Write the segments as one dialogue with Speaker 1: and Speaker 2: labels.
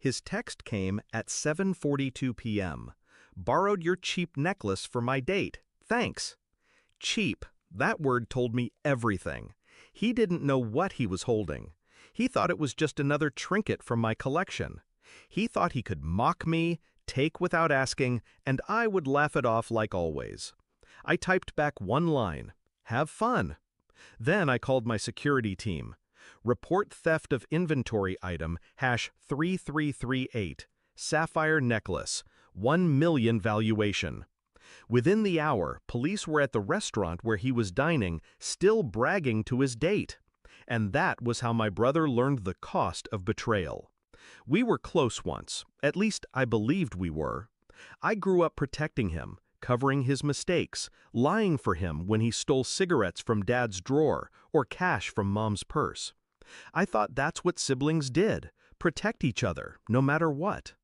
Speaker 1: His text came at 7:42 p.m. Borrowed your cheap necklace for my date. Thanks. Cheap. That word told me everything. He didn't know what he was holding. He thought it was just another trinket from my collection. He thought he could mock me, take without asking, and I would laugh it off like always. I typed back one line, "Have fun." Then I called my security team. Report theft of inventory item #3338, sapphire necklace, 1 million valuation. Within the hour, police were at the restaurant where he was dining, still bragging to his date. And that was how my brother learned the cost of betrayal. We were close once, at least I believed we were. I grew up protecting him, covering his mistakes, lying for him when he stole cigarettes from Dad's drawer or cash from Mom's purse. I thought that's what siblings did, protect each other, no matter what.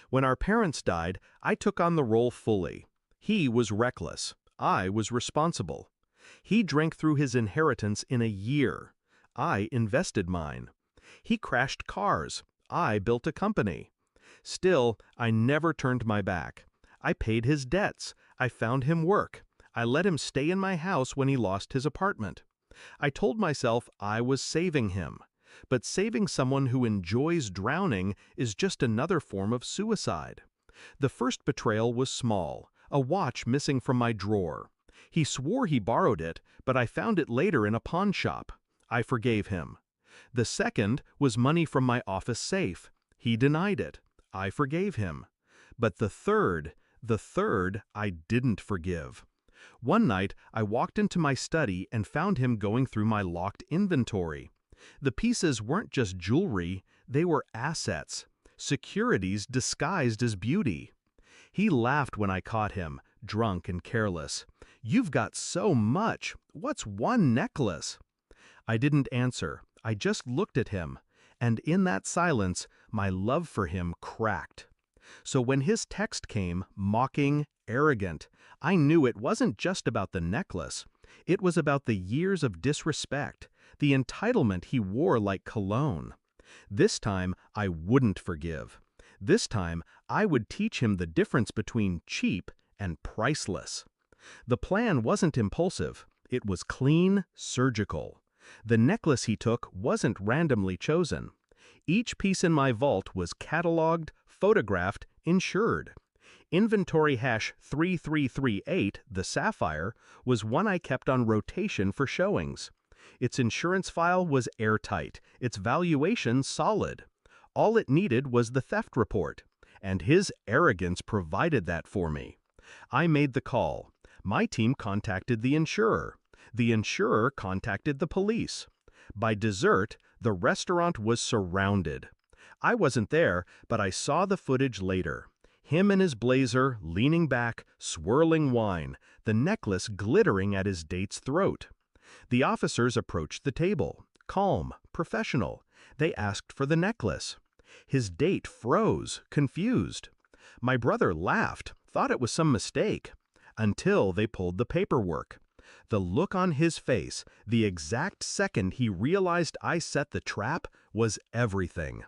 Speaker 1: When our parents died, I took on the role fully. He was reckless. I was responsible. He drank through his inheritance in a year. I invested mine. He crashed cars. I built a company. Still, I never turned my back. I paid his debts. I found him work. I let him stay in my house when he lost his apartment. I told myself I was saving him. But saving someone who enjoys drowning is just another form of suicide. The first betrayal was small, a watch missing from my drawer. He swore he borrowed it, but I found it later in a pawn shop. I forgave him. The second was money from my office safe. He denied it. I forgave him. But the third I didn't forgive. One night, I walked into my study and found him going through my locked inventory. The pieces weren't just jewelry, they were assets, securities disguised as beauty. He laughed when I caught him, drunk and careless. "You've got so much. What's one necklace?" I didn't answer. I just looked at him, and in that silence, my love for him cracked. So when his text came, mocking, arrogant, I knew it wasn't just about the necklace. It was about the years of disrespect, the entitlement he wore like cologne. This time, I wouldn't forgive. This time, I would teach him the difference between cheap and priceless. The plan wasn't impulsive. It was clean, surgical. The necklace he took wasn't randomly chosen. Each piece in my vault was cataloged, photographed, insured. Inventory #3338, the sapphire, was one I kept on rotation for showings. Its insurance file was airtight, its valuation solid. All it needed was the theft report, and his arrogance provided that for me. I made the call. My team contacted the insurer. The insurer contacted the police. By dessert, the restaurant was surrounded. I wasn't there, but I saw the footage later. Him in his blazer, leaning back, swirling wine, the necklace glittering at his date's throat. The officers approached the table, calm, professional. They asked for the necklace. His date froze, confused. My brother laughed, thought it was some mistake, until they pulled the paperwork. The look on his face, the exact second he realized I set the trap, was everything.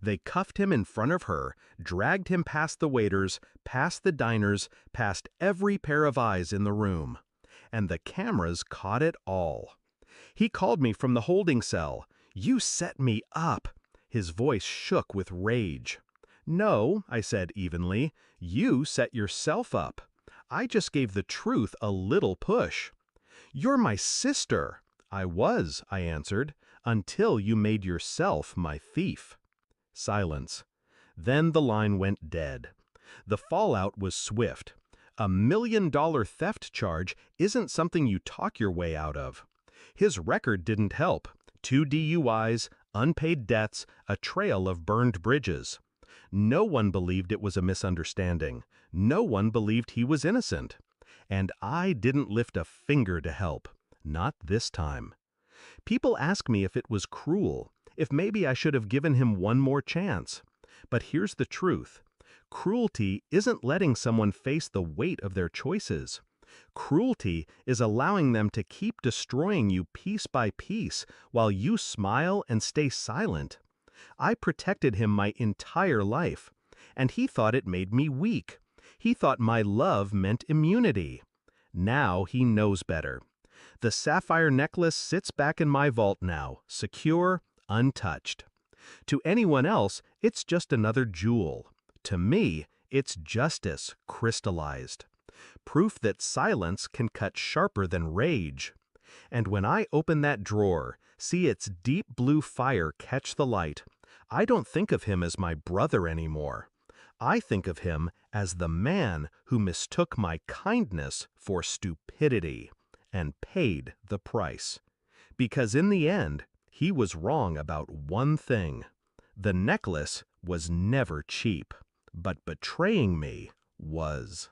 Speaker 1: They cuffed him in front of her, dragged him past the waiters, past the diners, past every pair of eyes in the room. And the cameras caught it all. He called me from the holding cell. "You set me up." His voice shook with rage. "No," I said evenly, "you set yourself up. I just gave the truth a little push." "You're my sister." "I was," I answered, "until you made yourself my thief." Silence. Then the line went dead. The fallout was swift. $1 million theft charge isn't something you talk your way out of. His record didn't help. 2 DUIs, unpaid debts, a trail of burned bridges. No one believed it was a misunderstanding. No one believed he was innocent. And I didn't lift a finger to help. Not this time. People ask me if it was cruel, if maybe I should have given him one more chance. But here's the truth. Cruelty isn't letting someone face the weight of their choices. Cruelty is allowing them to keep destroying you piece by piece while you smile and stay silent. I protected him my entire life, and he thought it made me weak. He thought my love meant immunity. Now he knows better. The sapphire necklace sits back in my vault now, secure, untouched. To anyone else, it's just another jewel. To me, it's justice crystallized. Proof that silence can cut sharper than rage. And when I open that drawer, see its deep blue fire catch the light, I don't think of him as my brother anymore. I think of him as the man who mistook my kindness for stupidity and paid the price. Because in the end, he was wrong about one thing. The necklace was never cheap, but betraying me was.